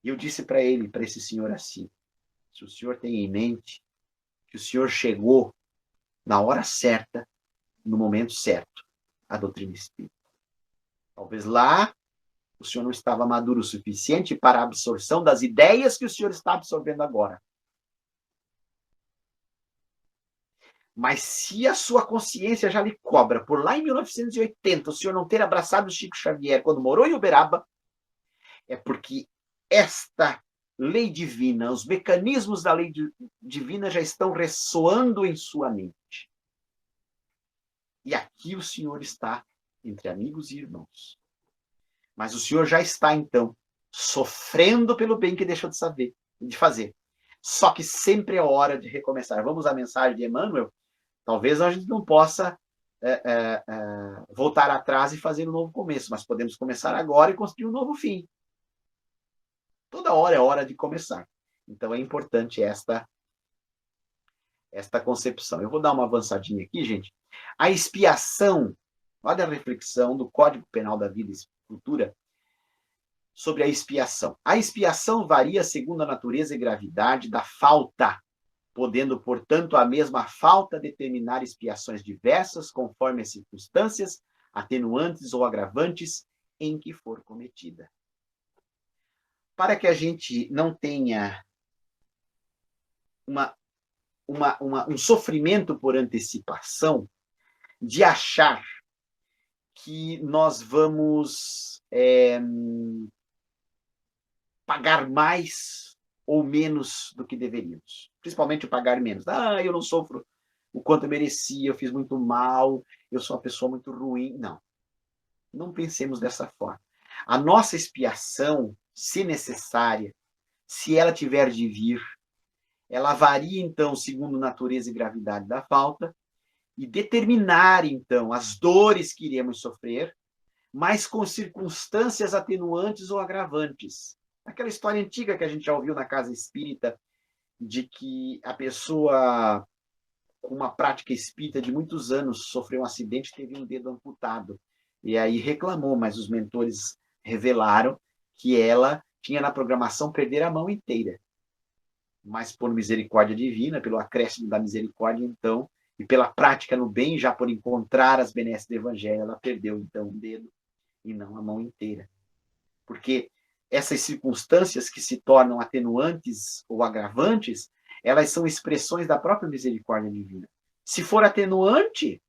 E eu disse para ele, para esse senhor assim: se o senhor tem em mente que o senhor chegou na hora certa, no momento certo, à doutrina espírita. Talvez lá o senhor não estava maduro o suficiente para a absorção das ideias que o senhor está absorvendo agora. Mas se a sua consciência já lhe cobra, por lá em 1980, o senhor não ter abraçado o Chico Xavier quando morou em Uberaba, é porque esta lei divina, os mecanismos da lei divina já estão ressoando em sua mente. E aqui o senhor está entre amigos e irmãos. Mas o senhor já está, então, sofrendo pelo bem que deixou de fazer. Só que sempre é hora de recomeçar. Vamos à mensagem de Emmanuel? Talvez a gente não possa voltar atrás e fazer um novo começo, mas podemos começar agora e construir um novo fim. Toda hora é hora de começar. Então é importante esta concepção. Eu vou dar uma avançadinha aqui, gente. A expiação, olha a reflexão do Código Penal da Vida Futura sobre a expiação. A expiação varia segundo a natureza e gravidade da falta, podendo, portanto, a mesma falta determinar expiações diversas conforme as circunstâncias, atenuantes ou agravantes em que for cometida. Para que a gente não tenha um sofrimento por antecipação, de achar que nós vamos pagar mais ou menos do que deveríamos. Principalmente o pagar menos. Eu não sofro o quanto eu merecia, eu fiz muito mal, eu sou uma pessoa muito ruim. Não. Não pensemos dessa forma. A nossa expiação, se necessária, se ela tiver de vir, ela varia, então, segundo natureza e gravidade da falta, e determinar, então, as dores que iremos sofrer, mas com circunstâncias atenuantes ou agravantes. Aquela história antiga que a gente já ouviu na casa espírita, de que a pessoa com uma prática espírita de muitos anos sofreu um acidente e teve um dedo amputado. E aí reclamou, mas os mentores revelaram que ela tinha na programação perder a mão inteira. Mas por misericórdia divina, pelo acréscimo da misericórdia, então, e pela prática no bem, já por encontrar as benesses do Evangelho, ela perdeu, então, um dedo e não a mão inteira. Porque essas circunstâncias que se tornam atenuantes ou agravantes, elas são expressões da própria misericórdia divina. Se for atenuante,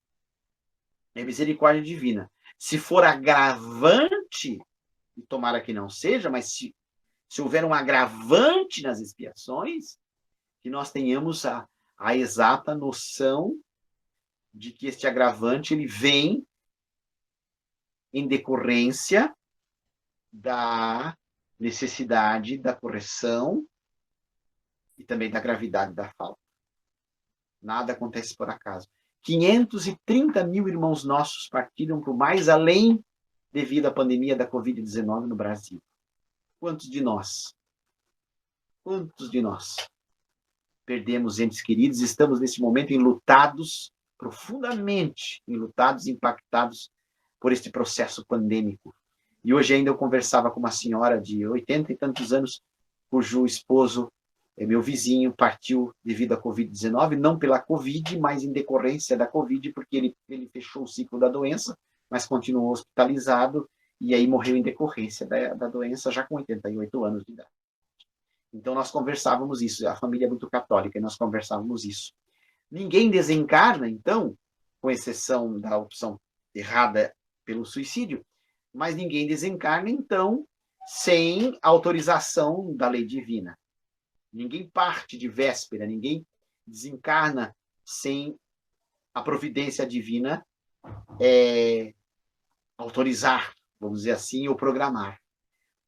é misericórdia divina. Se for agravante, e tomara que não seja, mas se houver um agravante nas expiações, que nós tenhamos a exata noção de que este agravante ele vem em decorrência da necessidade da correção e também da gravidade da falta. Nada acontece por acaso. 530 mil irmãos nossos partiram para o mais além devido à pandemia da Covid-19 no Brasil. Quantos de nós perdemos entes queridos? Estamos nesse momento enlutados profundamente enlutados e impactados por este processo pandêmico. E hoje ainda eu conversava com uma senhora de 80 e tantos anos, cujo esposo, meu vizinho, partiu devido à Covid-19, não pela Covid, mas em decorrência da Covid, porque ele fechou o ciclo da doença, mas continuou hospitalizado, e aí morreu em decorrência da doença, já com 88 anos de idade. Então nós conversávamos isso, a família é muito católica, e nós conversávamos isso. Ninguém desencarna, então, com exceção da opção errada pelo suicídio, mas ninguém desencarna, então, sem autorização da lei divina. Ninguém parte de véspera, ninguém desencarna sem a providência divina autorizar, vamos dizer assim, ou programar.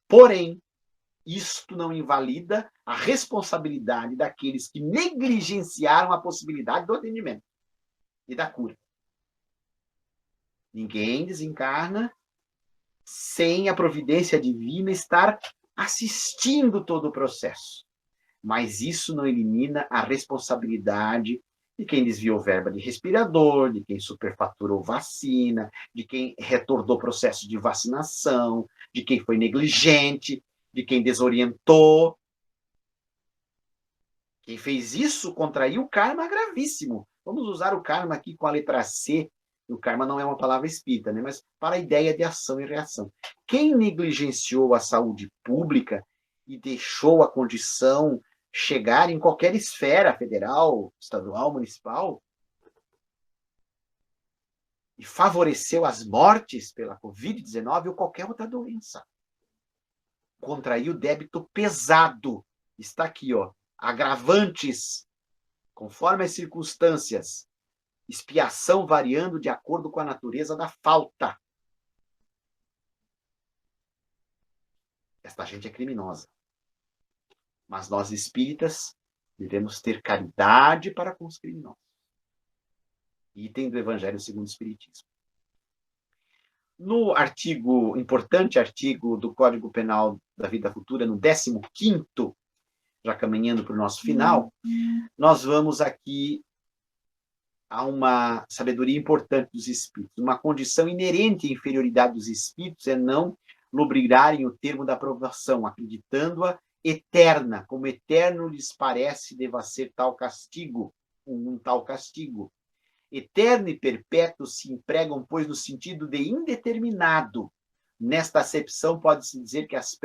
Porém, isto não invalida a responsabilidade daqueles que negligenciaram a possibilidade do atendimento e da cura. Ninguém desencarna sem a providência divina estar assistindo todo o processo. Mas isso não elimina a responsabilidade de quem desviou verba de respirador, de quem superfaturou vacina, de quem retardou processo de vacinação, de quem foi negligente, de quem desorientou. Quem fez isso contraiu karma gravíssimo. Vamos usar o karma aqui com a letra C. O karma não é uma palavra espírita, né? Mas para a ideia de ação e reação. Quem negligenciou a saúde pública e deixou a condição chegar em qualquer esfera, federal, estadual, municipal, e favoreceu as mortes pela Covid-19 ou qualquer outra doença, contraiu débito pesado. Está aqui, ó, agravantes, conforme as circunstâncias, expiação variando de acordo com a natureza da falta. Esta gente é criminosa. Mas nós espíritas devemos ter caridade para com os criminosos. Item do Evangelho segundo o Espiritismo. No importante artigo do Código Penal da Vida Futura, no 15º, já caminhando para o nosso final, nós vamos aqui a uma sabedoria importante dos espíritos. Uma condição inerente à inferioridade dos espíritos é não lubrigarem o termo da aprovação, acreditando-a eterna, como eterno lhes parece deva ser tal castigo, um tal castigo. Eterno e perpétuo se empregam, pois, no sentido de indeterminado. Nesta acepção, pode-se dizer que as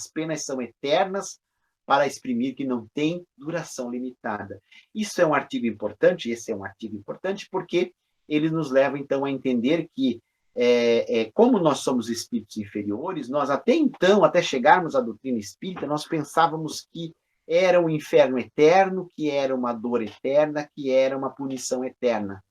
penas são eternas para exprimir que não tem duração limitada. Isso é um artigo importante, esse é um artigo importante, porque ele nos leva, então, a entender que, como nós somos espíritos inferiores, nós até então, até chegarmos à doutrina espírita, nós pensávamos que era um inferno eterno, que era uma dor eterna, que era uma punição eterna.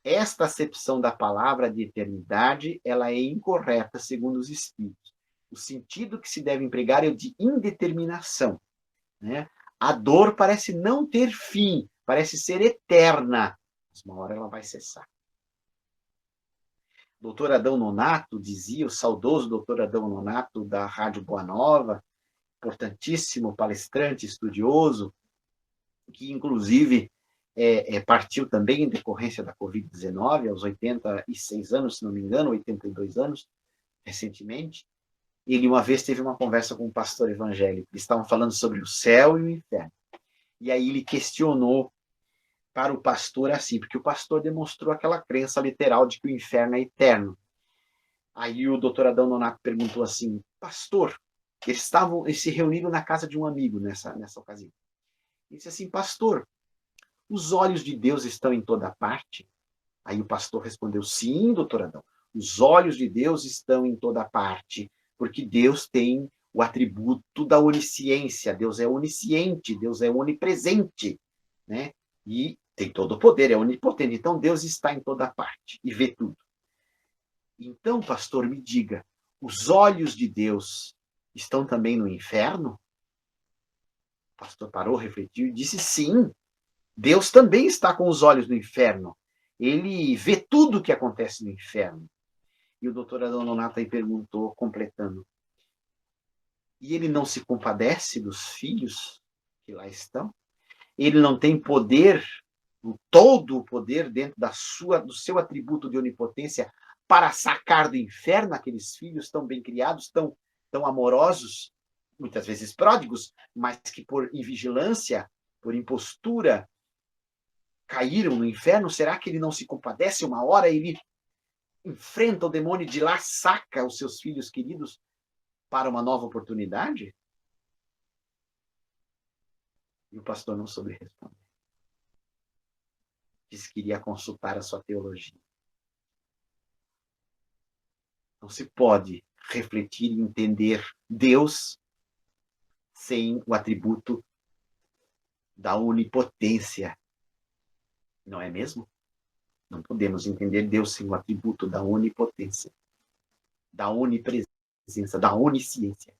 Esta acepção da palavra de eternidade, ela é incorreta, segundo os espíritos. O sentido que se deve empregar é o de indeterminação, né? A dor parece não ter fim, parece ser eterna, mas uma hora ela vai cessar. Doutor Adão Nonato dizia, o saudoso doutor Adão Nonato, da Rádio Boa Nova, importantíssimo palestrante, estudioso, que inclusive partiu também em decorrência da Covid-19, aos 86 anos, se não me engano, 82 anos, recentemente. Ele uma vez teve uma conversa com um pastor evangélico, eles estavam falando sobre o céu e o inferno. E aí ele questionou para o pastor assim, porque o pastor demonstrou aquela crença literal de que o inferno é eterno. Aí o doutor Adão Nonato perguntou assim, pastor, eles se reuniram na casa de um amigo nessa ocasião. Ele disse assim, pastor, os olhos de Deus estão em toda parte? Aí o pastor respondeu, sim, doutor Adão, os olhos de Deus estão em toda parte, porque Deus tem o atributo da onisciência, Deus é onisciente, Deus é onipresente, né? E tem todo o poder, é onipotente, então Deus está em toda parte e vê tudo. Então, pastor, me diga, os olhos de Deus estão também no inferno? O pastor parou, refletiu e disse, sim, Deus também está com os olhos no inferno. Ele vê tudo o que acontece no inferno. E o doutor Adão Nonato aí perguntou, completando, e ele não se compadece dos filhos que lá estão? Ele não tem poder todo o poder dentro do seu atributo de onipotência para sacar do inferno aqueles filhos tão bem criados, tão amorosos, muitas vezes pródigos, mas que por invigilância, por impostura, caíram no inferno? Será que ele não se compadece? Uma hora ele enfrenta o demônio e de lá saca os seus filhos queridos para uma nova oportunidade? E o pastor não soube responder. Disse que iria consultar a sua teologia. Não se pode refletir e entender Deus sem o atributo da onipotência. Não é mesmo? Não podemos entender Deus sem o atributo da onipotência, da onipresença, da onisciência.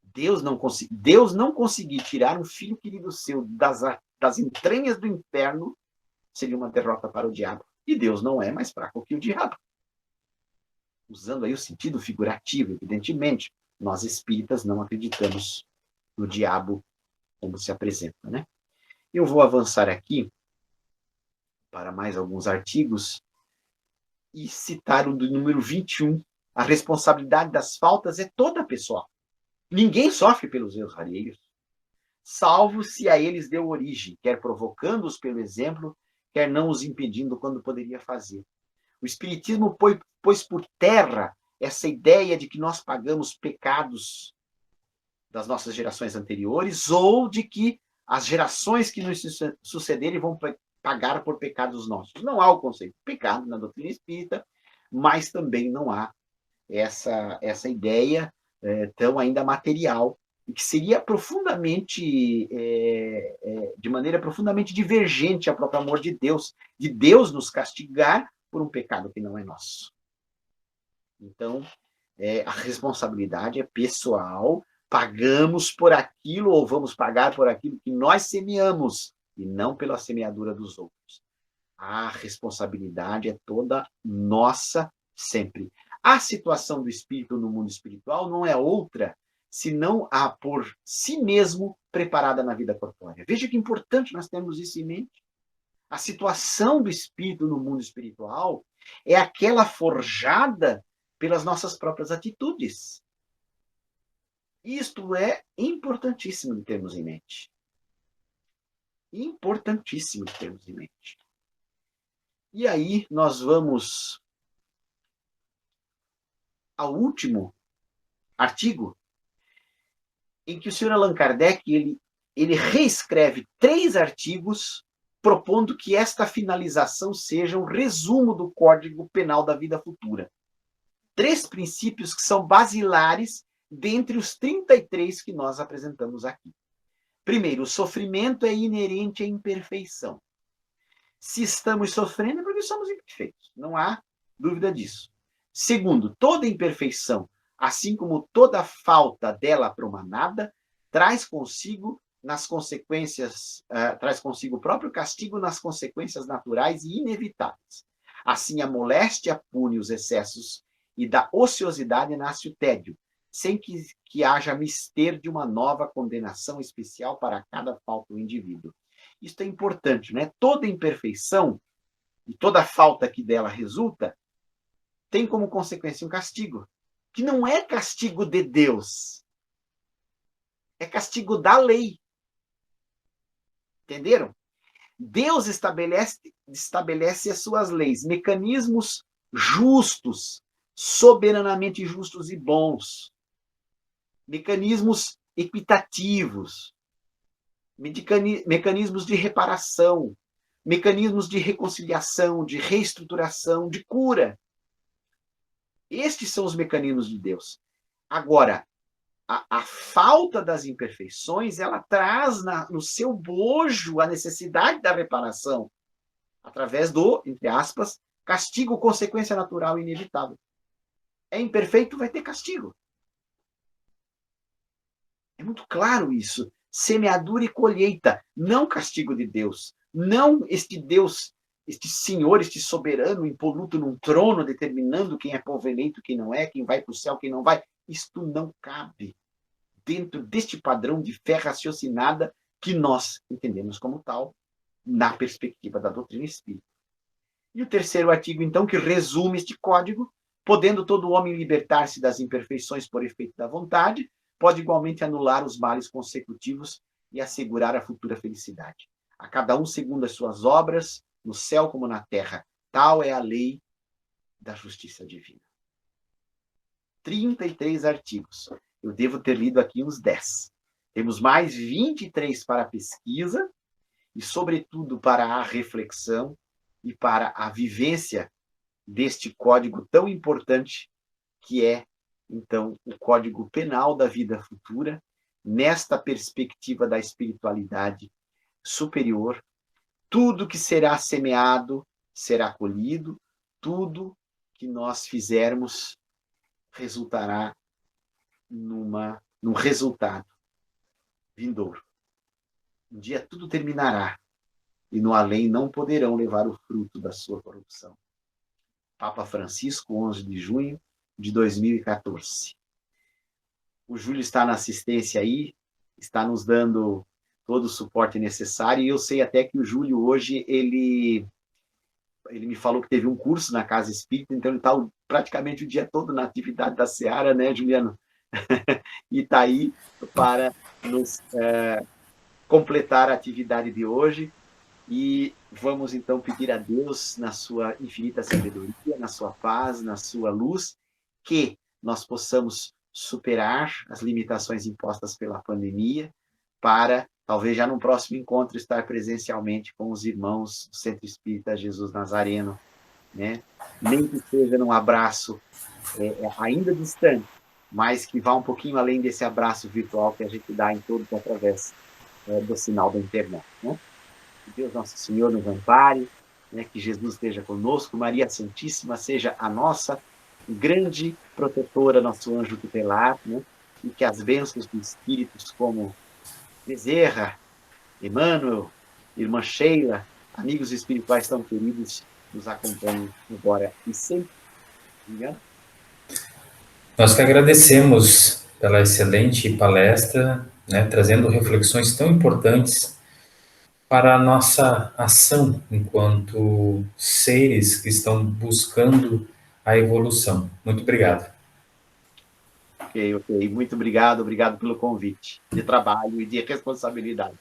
Deus não conseguir tirar um filho querido seu das entranhas do inferno seria uma derrota para o diabo. E Deus não é mais fraco que o diabo. Usando aí o sentido figurativo, evidentemente, nós espíritas não acreditamos no diabo como se apresenta, né? Eu vou avançar aqui para mais alguns artigos e citar o do número 21. A responsabilidade das faltas é toda pessoal. Ninguém sofre pelos erros alheios, salvo se a eles deu origem, quer provocando-os pelo exemplo, quer não os impedindo quando poderia fazer. O Espiritismo pôs por terra essa ideia de que nós pagamos pecados das nossas gerações anteriores ou de que as gerações que nos sucederem vão pagar por pecados nossos. Não há o conceito de pecado na doutrina espírita, mas também não há essa ideia tão ainda material, e que seria profundamente, de maneira profundamente divergente ao próprio amor de Deus nos castigar por um pecado que não é nosso. Então, a responsabilidade é pessoal, pagamos por aquilo ou vamos pagar por aquilo que nós semeamos, e não pela semeadura dos outros. A responsabilidade é toda nossa sempre. A situação do espírito no mundo espiritual não é outra senão a por si mesmo preparada na vida corpórea. Veja que importante nós termos isso em mente. A situação do espírito no mundo espiritual é aquela forjada pelas nossas próprias atitudes. Isto é importantíssimo de termos em mente. Importantíssimo de termos em mente. E aí nós vamos ao último artigo, em que o Sr. Allan Kardec ele reescreve 3 artigos propondo que esta finalização seja um resumo do Código Penal da vida futura. 3 princípios que são basilares dentre os 33 que nós apresentamos aqui. Primeiro, o sofrimento é inerente à imperfeição. Se estamos sofrendo é porque somos imperfeitos, não há dúvida disso. Segundo, toda imperfeição, assim como toda falta dela promanada, traz consigo o próprio castigo nas consequências naturais e inevitáveis. Assim, a moléstia pune os excessos e da ociosidade nasce o tédio, sem que haja mister de uma nova condenação especial para cada falta do indivíduo. Isso é importante, né? Toda imperfeição e toda falta que dela resulta tem como consequência um castigo, que não é castigo de Deus, é castigo da lei. Entenderam? Deus estabelece as suas leis, mecanismos justos, soberanamente justos e bons, mecanismos equitativos, mecanismos de reparação, mecanismos de reconciliação, de reestruturação, de cura. Estes são os mecanismos de Deus. Agora, a falta das imperfeições, ela traz no seu bojo a necessidade da reparação, através do, entre aspas, castigo, consequência natural e inevitável. É imperfeito, vai ter castigo. É muito claro isso. Semeadura e colheita, não castigo de Deus. Não este Deus, este Senhor, este soberano, impoluto num trono, determinando quem é povo eleito, quem não é, quem vai para o céu, quem não vai. Isto não cabe dentro deste padrão de fé raciocinada que nós entendemos como tal na perspectiva da doutrina espírita. E o terceiro artigo, então, que resume este código: podendo todo homem libertar-se das imperfeições por efeito da vontade, pode igualmente anular os males consecutivos e assegurar a futura felicidade. A cada um segundo as suas obras, no céu como na terra. Tal é a lei da justiça divina. 33 artigos. Eu devo ter lido aqui uns 10. Temos mais 23 para a pesquisa e, sobretudo, para a reflexão e para a vivência deste código tão importante que é, então, o Código Penal da Vida Futura, nesta perspectiva da espiritualidade superior. Tudo que será semeado será colhido, tudo que nós fizermos resultará num resultado vindouro. Um dia tudo terminará e no além não poderão levar o fruto da sua corrupção. Papa Francisco, 11 de junho de 2014. O Júlio está na assistência aí, está nos dando todo o suporte necessário, e eu sei até que o Júlio hoje, ele me falou que teve um curso na Casa Espírita, então ele está praticamente o dia todo na atividade da Seara, né, Juliano? E está aí para nos completar a atividade de hoje. E vamos, então, pedir a Deus, na sua infinita sabedoria, na sua paz, na sua luz, que nós possamos superar as limitações impostas pela pandemia, para, talvez já no próximo encontro, estar presencialmente com os irmãos do Centro Espírita Jesus Nazareno, né? Nem que seja num abraço ainda distante, mas que vá um pouquinho além desse abraço virtual que a gente dá em todos através do sinal da internet, né? Que Deus Nosso Senhor nos ampare, né? Que Jesus esteja conosco, Maria Santíssima seja a nossa grande protetora, nosso anjo tutelar, né? E que as bênçãos dos espíritos como Bezerra, Emmanuel, irmã Sheila, amigos espirituais tão queridos, nos acompanhem agora e sempre. Obrigado. Nós que agradecemos pela excelente palestra, né, trazendo reflexões tão importantes para a nossa ação enquanto seres que estão buscando a evolução. Muito obrigado. Ok. Muito obrigado pelo convite de trabalho e de responsabilidade.